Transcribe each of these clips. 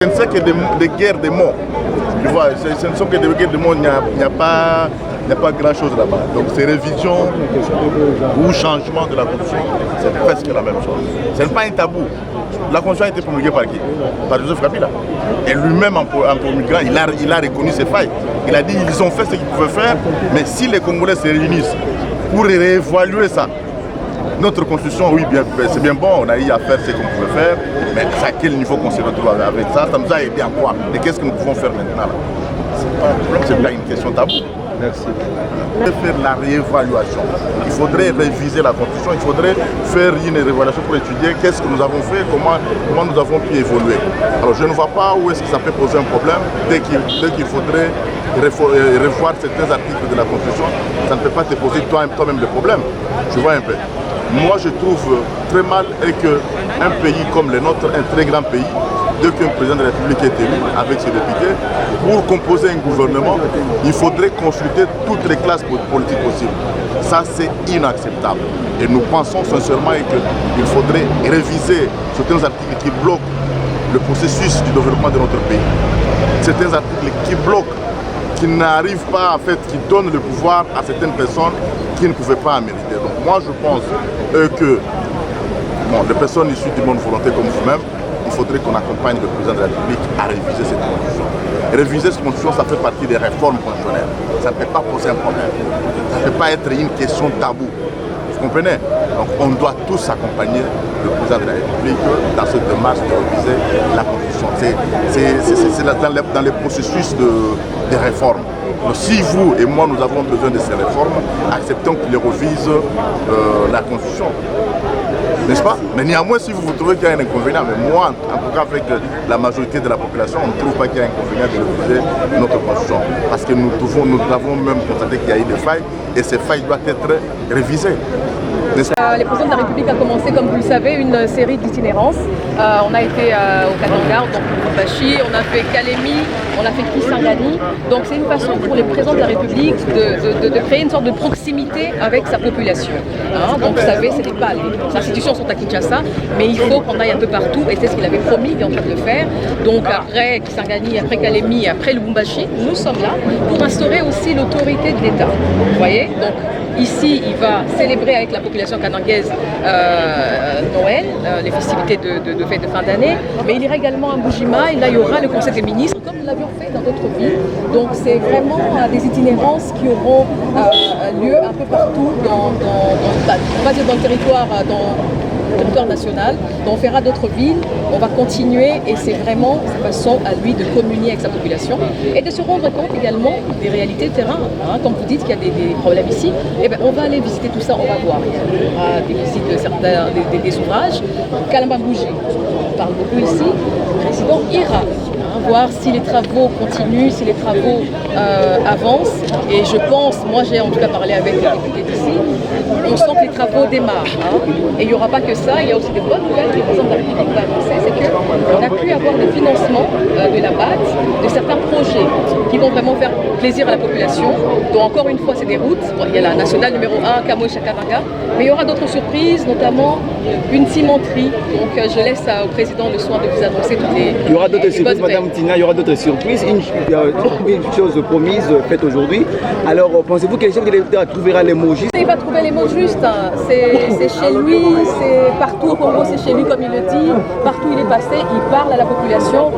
Ce ne sont que des guerres des mots. Tu vois, ce ne sont que des guerres des mots, il n'y a pas grand chose là-bas. Donc ces révisions ou changements de la Constitution, c'est presque la même chose. Ce n'est pas un tabou. La Constitution a été promulguée par qui? Par Joseph Kabila. Et lui-même, en promulguant, il a reconnu ses failles. Il a dit qu'ils ont fait ce qu'ils pouvaient faire, mais si les Congolais se réunissent pour réévaluer ça, notre Constitution, oui, c'est bien bon, on a eu à faire ce qu'on pouvait faire, mais à quel niveau qu'on se retrouve avec ça? Ça nous a aidé en quoi? Et qu'est-ce que nous pouvons faire maintenant? C'est pas une question tabou. Merci. Faire la réévaluation. Il faudrait réviser la Constitution, il faudrait faire une réévaluation pour étudier qu'est-ce que nous avons fait, comment nous avons pu évoluer. Alors je ne vois pas où est-ce que ça peut poser un problème dès qu'il faudrait revoir certains articles de la Constitution. Ça ne peut pas te poser toi-même le problème. Tu vois un peu. Moi je trouve très mal qu'un pays comme le nôtre, un très grand pays, dès qu'un président de la République est élu avec ses députés, pour composer un gouvernement, il faudrait consulter toutes les classes politiques possibles. Ça, c'est inacceptable. Et nous pensons sincèrement qu'il faudrait réviser certains articles qui bloquent le processus du développement de notre pays. Certains articles qui bloquent, qui n'arrivent pas, en fait, qui donnent le pouvoir à certaines personnes qui ne pouvaient pas en mériter. Donc moi, je pense que les personnes issues du monde volonté comme vous-même, il faudrait qu'on accompagne le président de la République à réviser cette constitution. Réviser cette constitution, ça fait partie des réformes constitutionnelles. Ça ne peut pas poser un problème. Ça ne peut pas être une question tabou. Vous comprenez? Donc on doit tous accompagner le président de la République dans cette démarche de réviser la constitution. C'est dans les processus de réformes. Donc, si vous et moi nous avons besoin de ces réformes, acceptons qu'il révise la constitution. N'est-ce pas? Mais néanmoins, si vous trouvez qu'il y a un inconvénient, mais moi, en tout cas avec la majorité de la population, on ne trouve pas qu'il y a un inconvénient de réviser notre constitution. Parce que nous avons même constaté qu'il y a eu des failles, et ces failles doivent être révisées. Le président de la République a commencé, comme vous le savez, une série d'itinérances. On a été au Katanga, donc au Lubumbashi, on a fait Kalemi, on a fait Kisangani. Donc c'est une façon pour le président de la République de créer une sorte de proximité avec sa population. Donc vous savez, c'est des pas, les institutions sont à Kinshasa, mais il faut qu'on aille un peu partout, et c'est ce qu'il avait promis, il est en train de le faire. Donc après Kisangani, après Kalemi, après Lubumbashi, nous sommes là pour instaurer aussi l'autorité de l'État. Vous voyez? Donc ici, il va célébrer avec la population kanangaise Noël, les festivités de fête de fin d'année, mais il ira également à Mbujima, et là il y aura le Conseil des ministres, comme nous l'avions fait dans d'autres villes. Donc c'est vraiment des itinérances qui auront lieu un peu partout on va dire dans le territoire, national. Donc on fera d'autres villes, on va continuer, et c'est vraiment sa façon à lui de communier avec sa population et de se rendre compte également des réalités de terrain. Comme vous dites qu'il y a des problèmes ici, et bien on va aller visiter tout ça, on va voir. Il y aura des visites de certains des ouvrages. Kalamba Bougie, on parle beaucoup ici. Le président ira voir si les travaux continuent, si les travaux avancent. Et je pense, moi j'ai en tout cas parlé avec les députés d'ici, on sent que les travaux démarrent. Et il n'y aura pas que ça, il y a aussi des bonnes nouvelles que le président de la République va annoncer, c'est qu'on a pu avoir des financements de la BAT, de certains projets qui vont vraiment faire plaisir à la population. Donc encore une fois, c'est des routes. Il y a la nationale numéro 1, Kamoy-Chakavanga, mais il y aura d'autres surprises, notamment une cimenterie. Donc je laisse au président le soin de vous annoncer toutes les... Il y aura d'autres surprises, Madame Tina, il y aura d'autres surprises. Une chose promise faite aujourd'hui. Alors pensez-vous que le chef de l'État trouvera les mots justes? Il va trouver les mots justes. C'est chez lui, c'est partout au Congo, c'est chez lui comme il le dit. Partout il est passé, il parle à la population,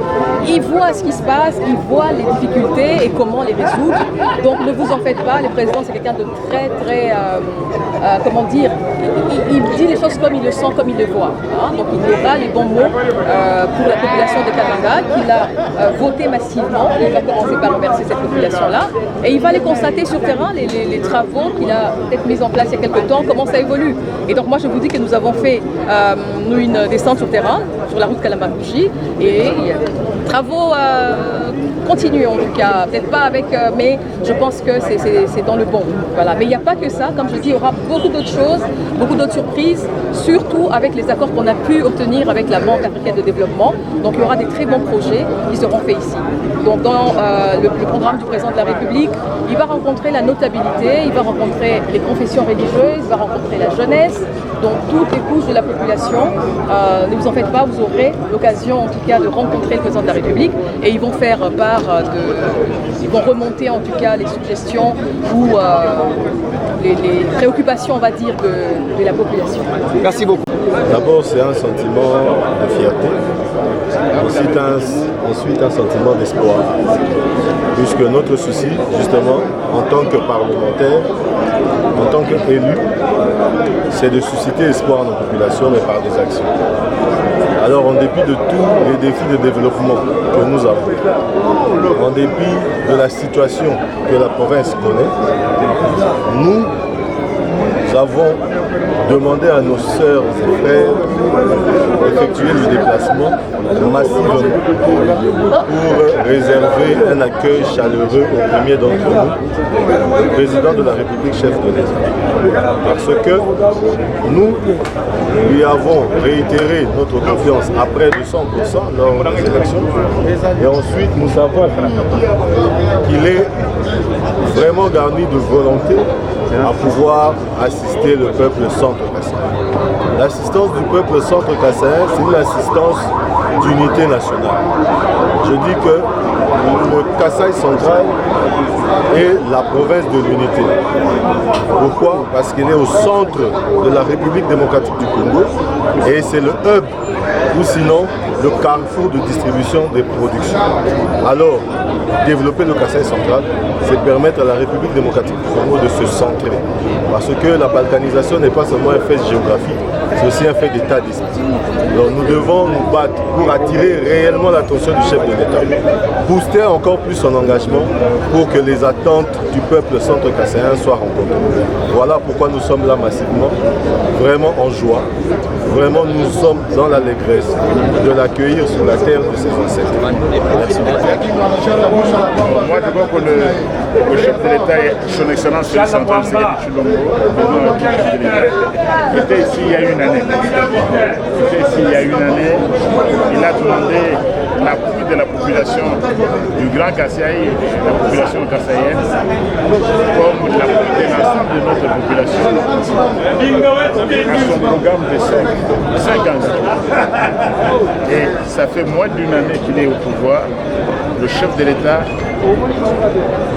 il voit ce qui se passe, il voit les difficultés et comment les résoudre. Donc ne vous en faites pas, le président c'est quelqu'un de très comment dire, il dit les choses comme il le sent, comme il le voit. Donc il aura les bons mots pour la population de Katanga qu'il a voté massivement. Il va commencer par remercier cette population-là et il va les constater sur terrain, les travaux qu'il a peut-être mis en place il y a quelques temps, comment ça évolue. Et donc moi je vous dis que nous avons fait une descente sur terrain, sur la route Kalamba-Bougie, et travaux continuer en tout cas, peut-être pas avec, mais je pense que c'est dans le bon. Voilà. Mais il n'y a pas que ça, comme je dis, il y aura beaucoup d'autres choses, beaucoup d'autres surprises, surtout avec les accords qu'on a pu obtenir avec la Banque africaine de développement. Donc il y aura des très bons projets qui seront faits ici. Donc dans le programme du président de la République, il va rencontrer la notabilité, il va rencontrer les confessions religieuses, il va rencontrer la jeunesse, donc toutes les couches de la population. Ne vous en faites pas, vous aurez l'occasion en tout cas de rencontrer le président de la République et ils vont faire part ils vont remonter en tout cas les suggestions ou les préoccupations, on va dire, de la population. Merci beaucoup. D'abord, c'est un sentiment de fierté, ensuite un sentiment d'espoir, puisque notre souci, justement, en tant que parlementaire, en tant qu'élu, c'est de susciter espoir dans la population, mais par des actions. Alors, en dépit de tous les défis de développement que nous avons, en dépit de la situation que la province connaît, nous avons demandé à nos sœurs et frères d'effectuer le déplacement massivement pour réserver un accueil chaleureux au premier d'entre nous, le président de la République, chef de l'État. Parce que nous lui avons réitéré notre confiance à près de 100% lors des élections. Et ensuite, nous savons qu'il est vraiment garni de volonté à pouvoir assister le peuple centre-kassaïen. L'assistance du peuple centre-kassaïen, c'est une assistance d'unité nationale. Je dis que le Kasaï central est la province de l'unité. Pourquoi? Parce qu'il est au centre de la République démocratique du Congo et c'est le hub ou sinon le carrefour de distribution des productions. Alors, développer le Kasaï central, c'est permettre à la République démocratique du Congo de se centrer. Parce que la balkanisation n'est pas seulement un fait géographique, c'est aussi un fait d'état d'esprit. Donc nous devons nous battre pour attirer réellement l'attention du chef de l'État, booster encore plus son engagement pour que les attentes du peuple centre-kassaïen soient rencontrées. Voilà pourquoi nous sommes là massivement, vraiment en joie. Vraiment, nous sommes dans l'allégresse de l'accueillir sur la terre de ses ancêtres. Merci beaucoup. Moi, je vois que le chef de l'État, son Excellence Félix Antoine Tshisekedi Tshilombo, était ici il y a une année. Il a demandé l'appui de la population du Grand Kasaï, la population kassaïenne, comme l'appui de l'ensemble de notre population à son programme de 5 ans. Et ça fait moins d'une année qu'il est au pouvoir. Le chef de l'État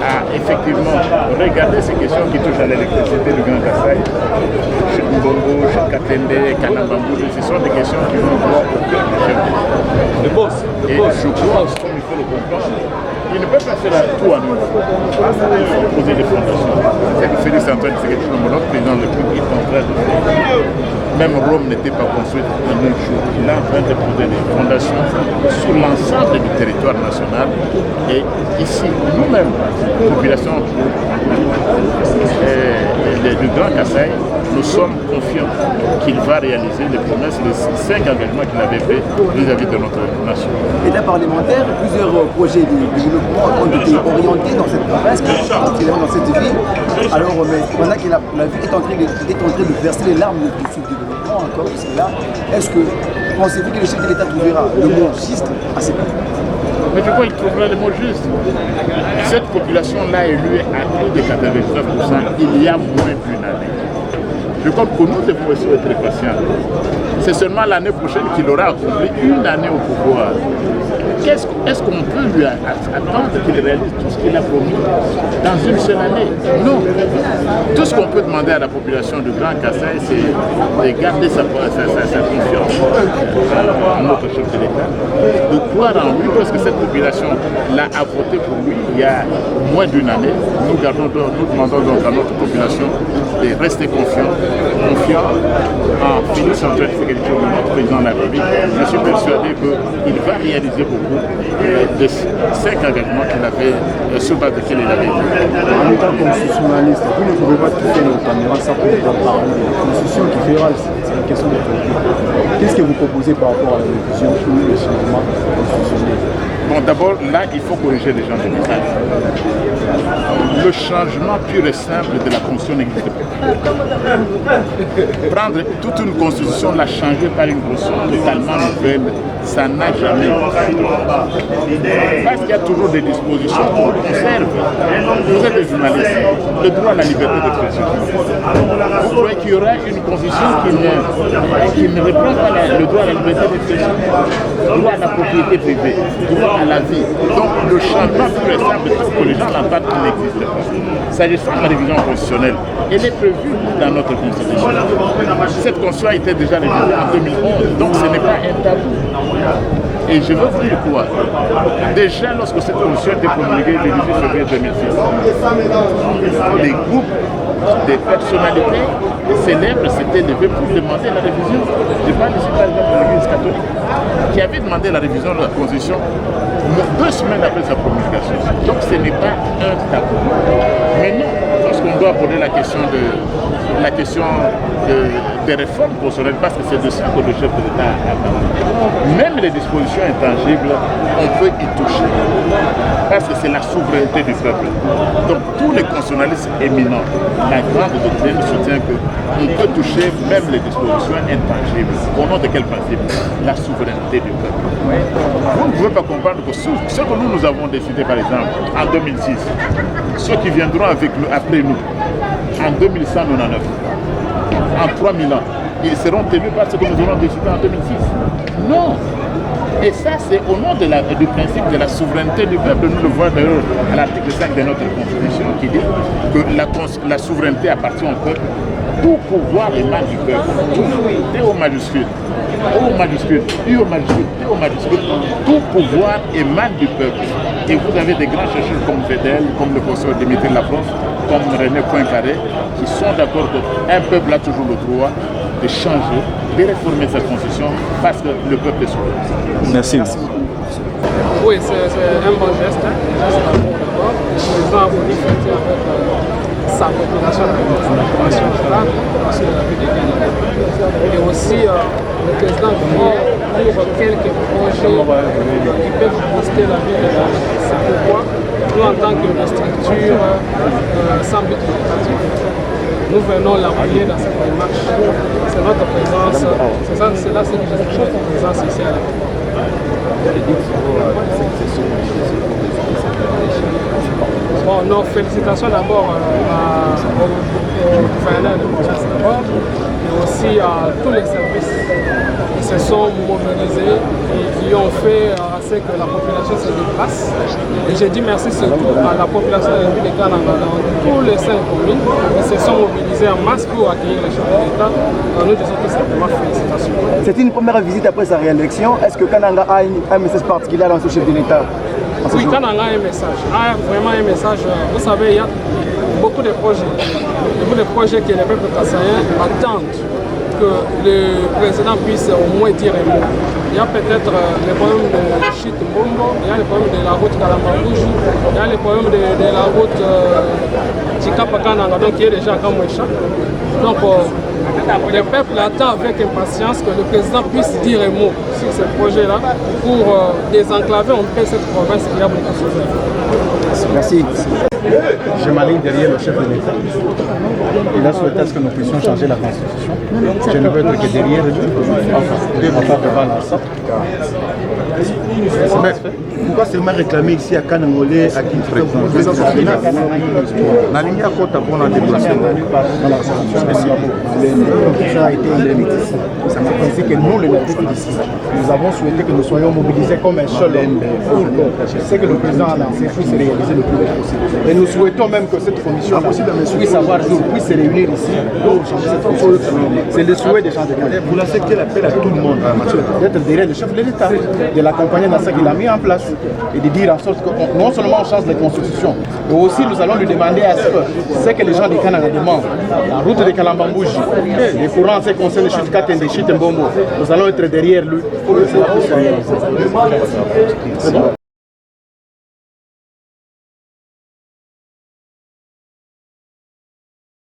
a effectivement regardé ces questions qui touchent à l'électricité du Grand Kasaï, chez Mbongo, chez Katende, Kanabambou, ce sont des questions qui vont voir au cœur du chef de l'État. Et je pense, comme il faut le comprendre, il ne peut pas faire tout à nous. Il faut poser des fondations. C'est que Félix Antoine Tshisekedi Tshilombo, notre président de la République, est en train de faire. Même Rome n'était pas construite en un jour. Il est en train de poser des fondations sur l'ensemble du territoire national. Et ici, nous-mêmes, population du Grand Kasaï, nous sommes confiants qu'il va réaliser les promesses, les 5 engagements qu'il avait fait vis-à-vis de notre nation. État parlementaire, plusieurs projets de développement ont été orientés dans cette province, particulièrement dans cette ville. Alors, pendant que la ville est en train de verser les larmes du sous-développement, encore cela, est-ce que pensez-vous que le chef de l'État trouvera le mot juste à ces pays? Mais je crois qu'il trouvera le mot juste. Cette population-là élue à plus de 99%, il y a moins d'une année. Je crois que nous devons aussi être patients. C'est seulement l'année prochaine qu'il aura accompli une année au pouvoir. Est-ce qu'on peut lui attendre qu'il réalise tout ce qu'il a promis dans une seule année? Non. Tout ce qu'on peut demander à la population du Grand Kasaï, c'est de garder sa confiance en notre chef de l'État, de croire en lui, parce que cette population-là a voté pour lui il y a moins d'une année. Nous demandons donc à notre population de rester confiants en Félix Antoine Tshisekedi Tshilombo, notre président de la République. Je suis persuadé qu'il va réaliser beaucoup des 5 engagements qu'il avait, sur base desquels il avait été. En étant constitutionnaliste, vous ne pouvez pas toucher nos caméras sans pouvoir parler de la constitution qui fédérale, c'est une question de politique. Qu'est-ce que vous proposez par rapport à la révision ou le changement constitutionnel? Bon, d'abord, là, il faut corriger les gens de message. Le changement pur et simple de la Constitution n'existe pas. Prendre toute une Constitution, la changer par une Constitution totalement nouvelle, ça n'a jamais existé. Parce qu'il y a toujours des dispositions qu'on conserve. Vous êtes des journalistes, le droit à la liberté d'expression. Vous croyez qu'il y aura une Constitution qui ne reprend pas le droit à la liberté d'expression, le droit à la propriété privée, le droit à la vie. Donc le changement pur et simple, parce que les gens l'entendent, il n'existe pas. S'agissant de la révision constitutionnelle, elle est prévue dans notre Constitution. Cette Constitution a été déjà révisée en 2011, donc ce n'est pas un tabou. Et je veux vous dire quoi? Déjà, lorsque cette Constitution a été promulguée le 18 février 2006, les groupes des personnalités célèbres s'étaient levés pour demander la révision. Je parle ici par exemple de l'Église catholique, qui avait demandé la révision de la Constitution 2 semaines après sa promulgation. Donc ce n'est pas un tabou. Mais non, lorsqu'on doit aborder la question des réformes constitutionnelles, parce que c'est de ça que le chef de l'État a parlé. Même les dispositions intangibles, on peut y toucher. Parce que c'est la souveraineté du peuple. Donc tous les constitutionnalistes éminents, la grande doctrine soutient qu'on peut toucher même les dispositions intangibles. Au nom de quel principe? La souveraineté du peuple. Vous ne pouvez pas comprendre que ce que nous avons décidé, par exemple, en 2006, ceux qui viendront avec nous, après nous, en 2199, en 3000 ans, ils seront tenus par ce que nous aurons décidé en 2006. Non. Et ça, c'est au nom du principe de la souveraineté du peuple. Nous le voyons d'ailleurs à l'article 5 de notre Constitution qui dit que la souveraineté appartient au peuple. Tout pouvoir émane du peuple. T au majuscule, O au majuscule, U au majuscule, T au majuscule. Tout pouvoir émane du peuple. Et vous avez des grands chercheurs comme Vedel, comme le professeur Dimitri Lafrance, comme René Poincaré, qui sont d'accord qu'un peuple a toujours le droit de changer, de réformer sa constitution parce que le peuple est souverain. Merci. Oui, c'est un bon geste. Le président a voulu fêter avec sa population, la population rurale, aussi de la ville de Ghana. Et aussi, le président pour quelques projets qui peuvent booster la ville de Ghana. C'est pourquoi nous, en tant que structure sans but lucratif, nous venons l'appuyer dans cette démarche. C'est notre présence, c'est là ce que je suis, notre présence ici à la ville. Bon, nos félicitations d'abord au gouverneur de Kinshasa d'abord, mais aussi à tous les services qui se sont mobilisés et qui ont fait à ce que la population se déplace. Et je dis merci surtout à la population de la ville de Kananga dans tous les 5 communes qui se sont mobilisés en masse pour accueillir le chef de l'État. Nous disons tout simplement félicitations. C'est une première visite après sa réélection. Est-ce que Kananga a un message particulier dans ce chef de l'État? Oui, Kananga a un message. Vraiment un message. Vous savez, il y a beaucoup de projets que les peuples kassaïens attendent que le président puisse au moins dire un mot. Il y a peut-être les problèmes de Chit Mbombo, il y a les problèmes de la route Kalambambouji, il y a les problèmes de la route Chikapa-Kananga, donc qui est déjà à Kamouécha. Donc le peuple attend avec impatience que le président puisse dire un mot sur ce projet-là pour désenclaver un peu cette province qui a beaucoup souffert. Merci. Je m'aligne derrière le chef de l'État. Il a souhaité que nous puissions changer la Constitution. Je ne veux être que derrière lui, enfin devant l'ensemble. Pourquoi seulement réclamer ici à Kanangolé, à Kinshasa? La ligne à côte pour la déplacement. Ça a été indemnisé. Ça m'a pensé que nous, les natifs d'ici, nous avons souhaité que nous soyons mobilisés comme un seul homme pour que ce que le président a lancé puisse se réaliser le plus vite possible. Et nous souhaitons même que cette commission puisse avoir jour, puisse se réunir ici pour changer cette constitution. C'est le souhait des gens de Ghana. Vous lancez quel appel à tout le monde? D'être derrière le chef de l'État, de l'accompagner dans ce qu'il a mis en place et de dire en sorte que non seulement on change la constitution, mais aussi nous allons lui demander à ce que les gens de Kananga demandent. La route de Kalambambouji, les courants en ce qui concerne le Chit Katende, Chit Mbombo, nous allons être derrière lui pour que cela puisse se réaliser.